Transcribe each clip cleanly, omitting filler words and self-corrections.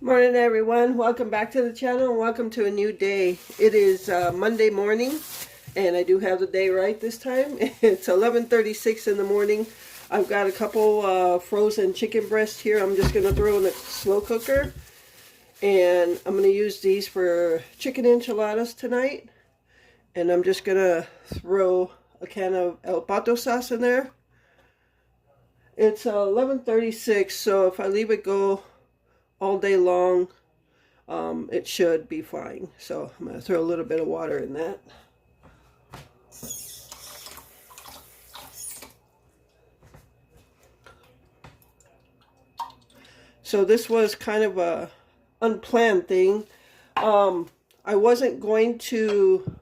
Morning everyone, welcome back to the channel and welcome to a new day. It is Monday morning and I do have the day right this time. It's 11:36 in the morning. I've got a couple frozen chicken breasts here. I'm just going to throw in the slow cooker and I'm going to use these for chicken enchiladas tonight. And I'm just going to throw a can of El Pato sauce in there. It's 11:36, so if I leave it go all day long, it should be fine. So I'm going to throw a little bit of water in that. So this was kind of a unplanned thing. I wasn't going to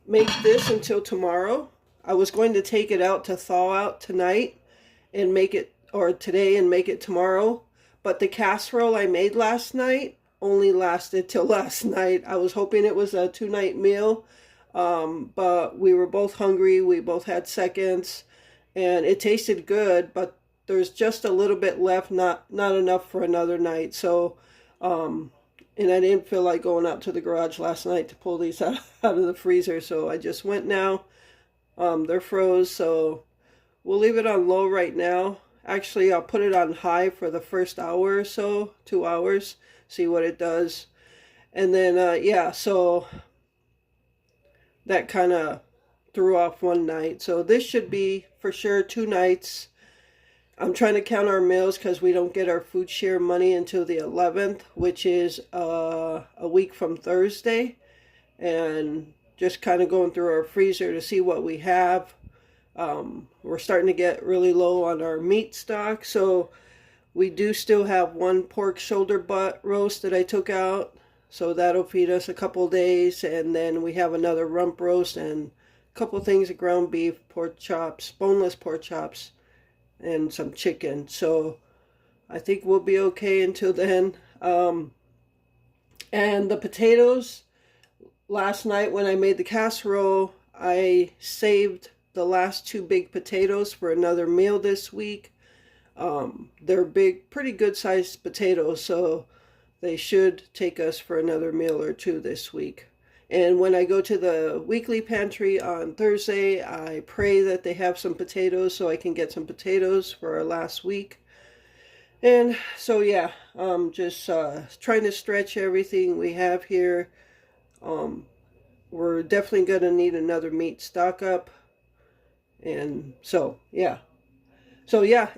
make this until tomorrow. I was going to take it out to thaw out tonight and make it, or today and make it tomorrow. But the casserole I made last night only lasted till last night. I was hoping it was a 2-night meal, but we were both hungry. We both had seconds, and it tasted good, but there's just a little bit left, not enough for another night. So, and I didn't feel like going out to the garage last night to pull these out of the freezer, so I just went now. They're froze, so we'll leave it on low right now. Actually, I'll put it on high for the first hour or so, 2 hours, see what it does. And then, yeah, so that kind of threw off one night. So this should be for sure 2 nights. I'm trying to count our meals because we don't get our food share money until the 11th, which is a week from Thursday. And just kind of going through our freezer to see what we have. We're starting to get really low on our meat stock, so we do still have 1 pork shoulder butt roast that I took out, so that'll feed us a couple days. And then we have another rump roast and a couple things of ground beef, pork chops, boneless pork chops, and some chicken. So I think we'll be okay until then. And the potatoes, last night when I made the casserole, I saved the last 2 big potatoes for another meal this week. They're big, pretty good sized potatoes, so they should take us for another meal or 2 this week. And when I go to the weekly pantry on Thursday, I pray that they have some potatoes so I can get some potatoes for our last week. And so yeah, just trying to stretch everything we have here. We're definitely going to need another meat stock up. And so yeah,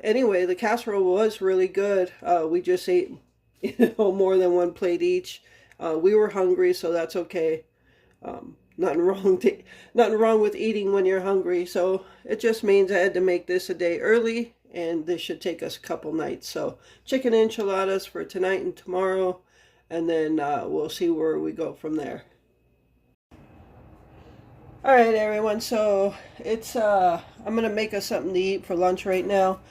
anyway, the casserole was really good. We just ate more than 1 plate each. We were hungry, so that's okay. Nothing wrong with eating when you're hungry. So it just means I had to make this a day early, and this should take us a couple nights. So chicken enchiladas for tonight and tomorrow, and then we'll see where we go from there. All right, everyone, so it's, I'm going to make us something to eat for lunch right now.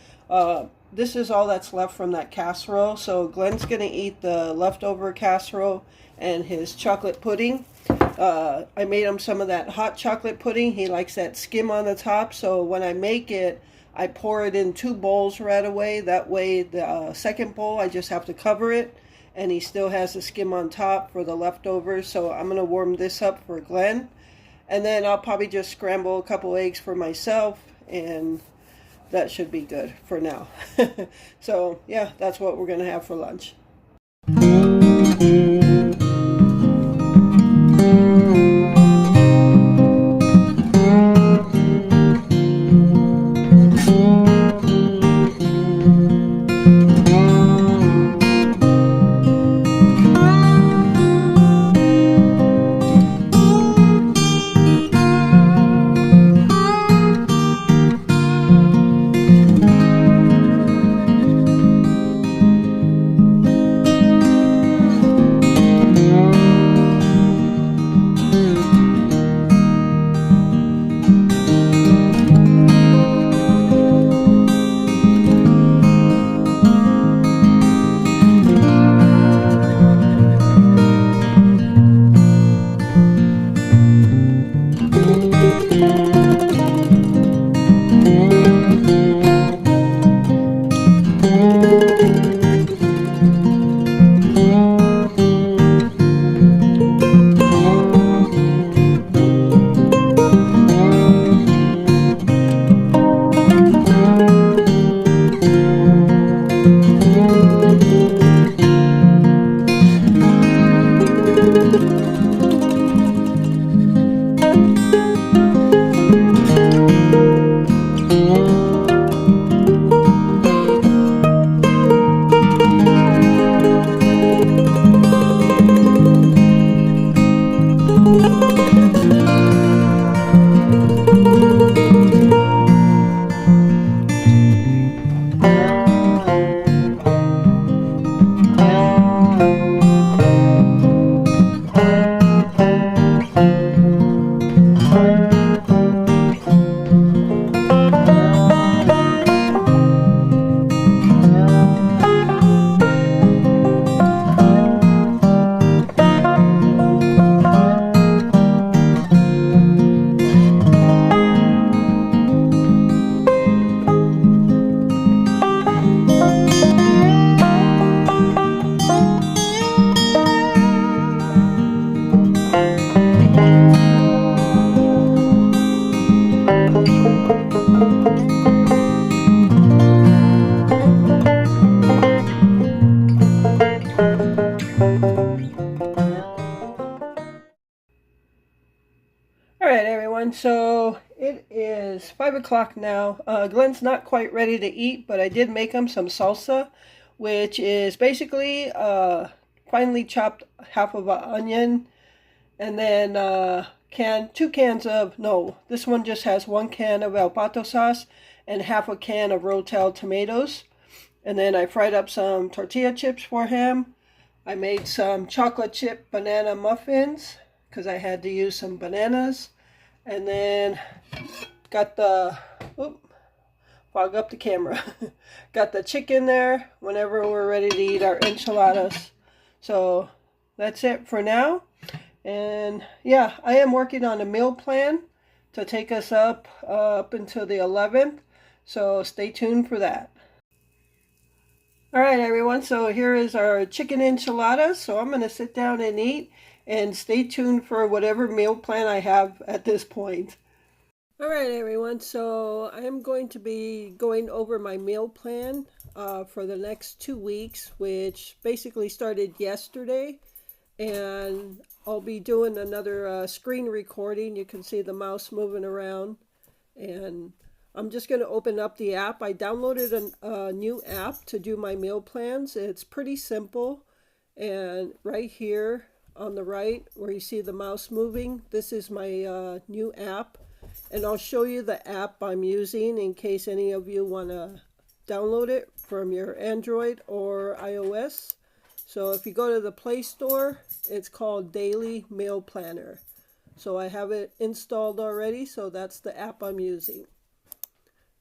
This is all that's left from that casserole. So Glenn's going to eat the leftover casserole and his chocolate pudding. I made him some of that hot chocolate pudding. He likes that skim on the top. So when I make it, I pour it in 2 bowls right away. That way the second bowl, I just have to cover it. And he still has the skim on top for the leftovers. So I'm going to warm this up for Glenn. And then I'll probably just scramble a couple eggs for myself, and that should be good for now. So yeah, that's what we're going to have for lunch. everyone. So it is 5 o'clock now. Glenn's not quite ready to eat, but I did make him some salsa, which is basically finely chopped half of an onion, and then two cans of, no, this one just has 1 can of El Pato sauce and half a can of Rotel tomatoes. And then I fried up some tortilla chips for him. I made some chocolate chip banana muffins because I had to use some bananas. And then got the, fog up the camera. Got the chicken there whenever we're ready to eat our enchiladas. So that's it for now. And yeah, I am working on a meal plan to take us up until the 11th. So stay tuned for that. All right, everyone. So here is our chicken enchiladas. So I'm going to sit down and eat, and stay tuned for whatever meal plan I have at this point. All right, everyone. So I am going to be going over my meal plan for the next 2 weeks, which basically started yesterday. And I'll be doing another screen recording. You can see the mouse moving around. And I'm just going to open up the app. I downloaded a new app to do my meal plans. It's pretty simple. And right here on the right where you see the mouse moving, this is my new app. And I'll show you the app I'm using in case any of you want to download it from your Android or iOS. So if you go to the Play Store, it's called Daily Meal Planner. So I have it installed already, so that's the app I'm using.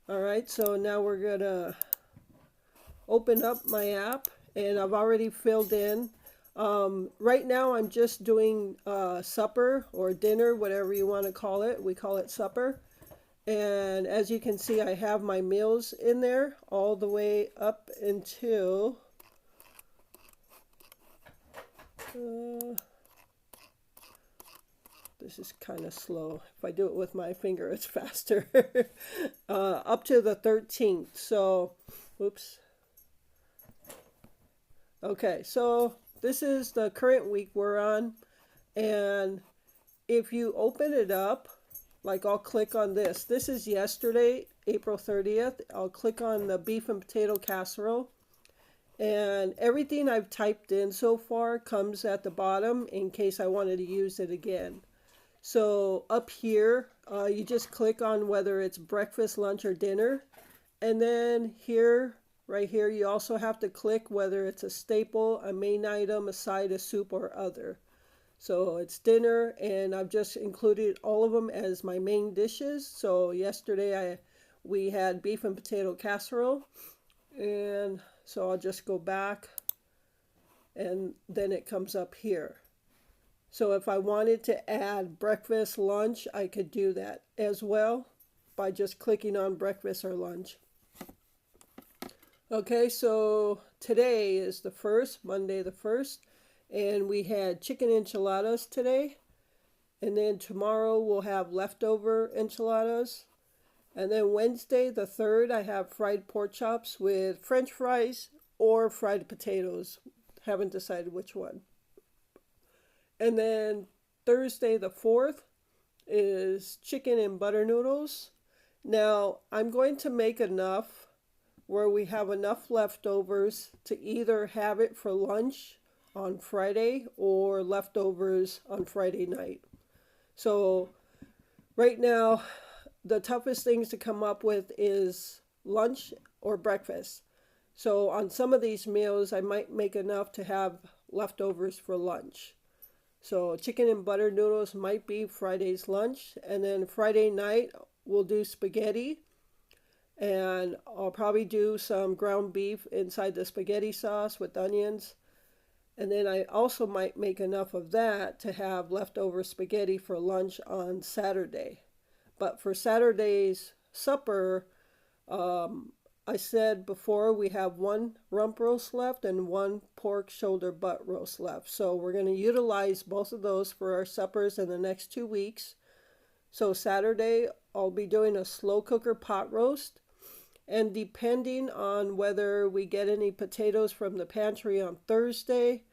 All right, so now we're gonna open up my app, and I've already filled in. Right now I'm just doing supper or dinner, whatever you want to call it. We call it supper. And as you can see, I have my meals in there all the way up until this is kind of slow. If I do it with my finger, it's faster. Up to the 13th. So, oops. Okay, so this is the current week we're on. And if you open it up, like I'll click on this. This is yesterday, April 30th. I'll click on the beef and potato casserole. And everything I've typed in so far comes at the bottom in case I wanted to use it again. So up here, you just click on whether it's breakfast, lunch, or dinner. And then here, right here, you also have to click whether it's a staple, a main item, a side, a soup, or other. So it's dinner, and I've just included all of them as my main dishes. So yesterday we had beef and potato casserole. And so I'll just go back, and then it comes up here. So if I wanted to add breakfast, lunch, I could do that as well by just clicking on breakfast or lunch. Okay, so today is the 1st, Monday the 1st, and we had chicken enchiladas today. And then tomorrow we'll have leftover enchiladas. And then Wednesday the 3rd, I have fried pork chops with French fries or fried potatoes. Haven't decided which one. And then Thursday the 4th is chicken and butter noodles. Now, I'm going to make enough where we have enough leftovers to either have it for lunch on Friday or leftovers on Friday night. So right now, the toughest things to come up with is lunch or breakfast. So on some of these meals, I might make enough to have leftovers for lunch. So chicken and butter noodles might be Friday's lunch. And then Friday night, we'll do spaghetti. And I'll probably do some ground beef inside the spaghetti sauce with onions. And then I also might make enough of that to have leftover spaghetti for lunch on Saturday. But for Saturday's supper, I said before we have 1 rump roast left and 1 pork shoulder butt roast left. So we're going to utilize both of those for our suppers in the next 2 weeks. So Saturday, I'll be doing a slow cooker pot roast. And depending on whether we get any potatoes from the pantry on Thursday,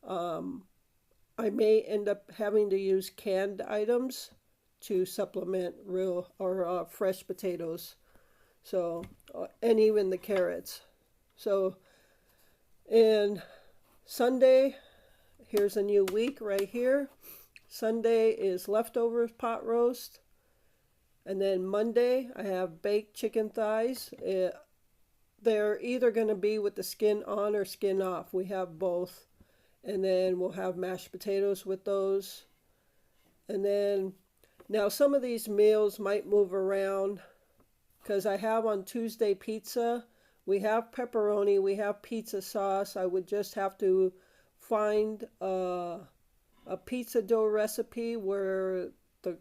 I may end up having to use canned items to supplement real or fresh potatoes. So, and even the carrots. So, and Sunday, here's a new week right here. Sunday is leftovers pot roast. And then Monday, I have baked chicken thighs. They're either going to be with the skin on or skin off. We have both. And then we'll have mashed potatoes with those. And then, now some of these meals might move around because I have on Tuesday pizza. We have pepperoni, we have pizza sauce. I would just have to find a pizza dough recipe where the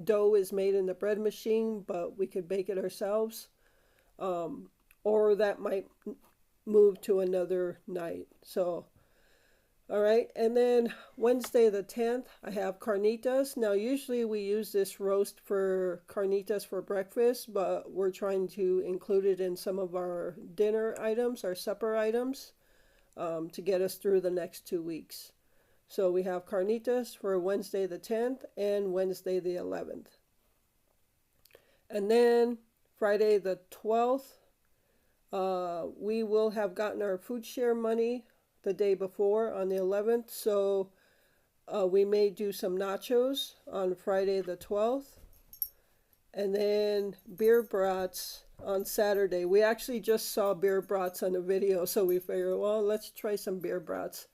dough is made in the bread machine, but we could bake it ourselves. Or that might move to another night. So, all right. And then Wednesday the 10th, I have carnitas. Now, usually we use this roast for carnitas for breakfast, but we're trying to include it in some of our dinner items, our supper items, to get us through the next 2 weeks. So we have carnitas for Wednesday the 10th and Wednesday the 11th. And then Friday the 12th, we will have gotten our food share money the day before on the 11th. So we may do some nachos on Friday the 12th. And then beer brats on Saturday. We actually just saw beer brats on a video, so we figured, well, let's try some beer brats.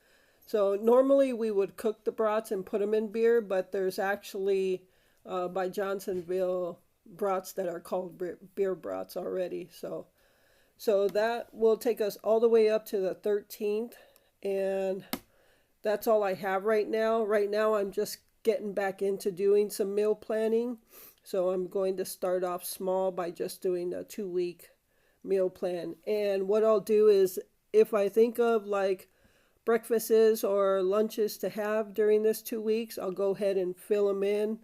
So normally we would cook the brats and put them in beer, but there's actually by Johnsonville brats that are called beer brats already. So that will take us all the way up to the 13th. And that's all I have right now. Right now I'm just getting back into doing some meal planning. So I'm going to start off small by just doing a 2-week meal plan. And what I'll do is if I think of like breakfasts or lunches to have during this 2 weeks, I'll go ahead and fill them in,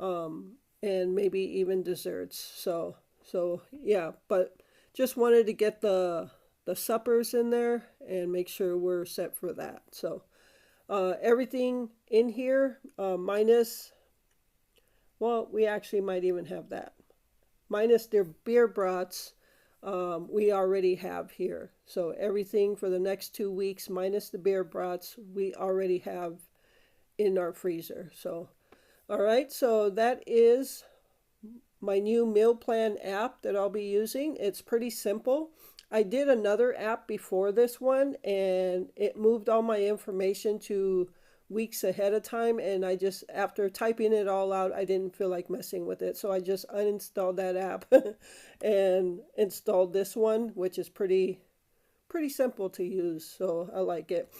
and maybe even desserts. So yeah, but just wanted to get the suppers in there and make sure we're set for that. So everything in here minus, well, we actually might even have that. Minus their beer brats, we already have here. So everything for the next 2 weeks minus the beer brats, we already have in our freezer. So, all right, so that is my new meal plan app that I'll be using. It's pretty simple. I did another app before this one and it moved all my information to weeks ahead of time, and I just, after typing it all out, I didn't feel like messing with it, so I just uninstalled that app and installed this one, which is pretty simple to use, so I like it.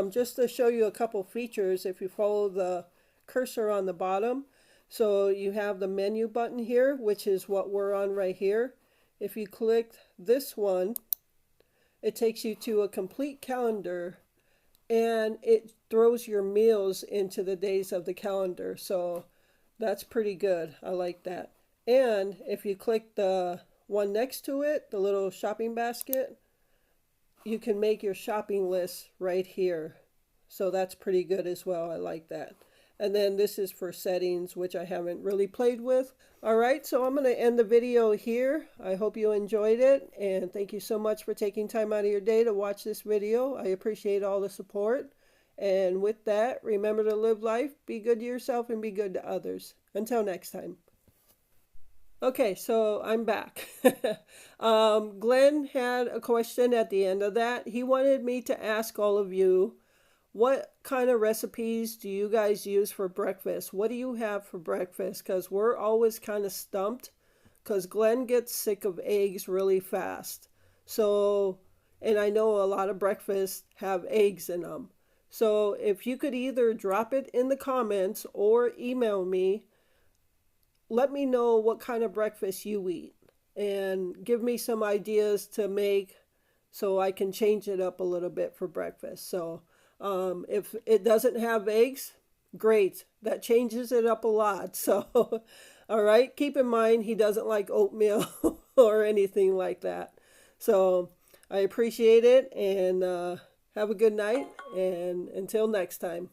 Just to show you a couple features, if you follow the cursor on the bottom, so you have the menu button here, which is what we're on right here. If you click this one, it takes you to a complete calendar and it throws your meals into the days of the calendar. So that's pretty good. I like that. And if you click the one next to it, the little shopping basket, you can make your shopping list right here. So that's pretty good as well. I like that. And then this is for settings, which I haven't really played with. All right, so I'm going to end the video here. I hope you enjoyed it, and thank you so much for taking time out of your day to watch this video. I appreciate all the support. And with that, remember to live life, be good to yourself, and be good to others. Until next time. Okay, so I'm back. Glenn had a question at the end of that. He wanted me to ask all of you, what kind of recipes do you guys use for breakfast? What do you have for breakfast? Because we're always kind of stumped because Glenn gets sick of eggs really fast. So, and I know a lot of breakfasts have eggs in them. So if you could either drop it in the comments or email me, let me know what kind of breakfast you eat and give me some ideas to make so I can change it up a little bit for breakfast. So if it doesn't have eggs, great. That changes it up a lot. So, all right, keep in mind he doesn't like oatmeal or anything like that. So I appreciate it, and have a good night, and until next time.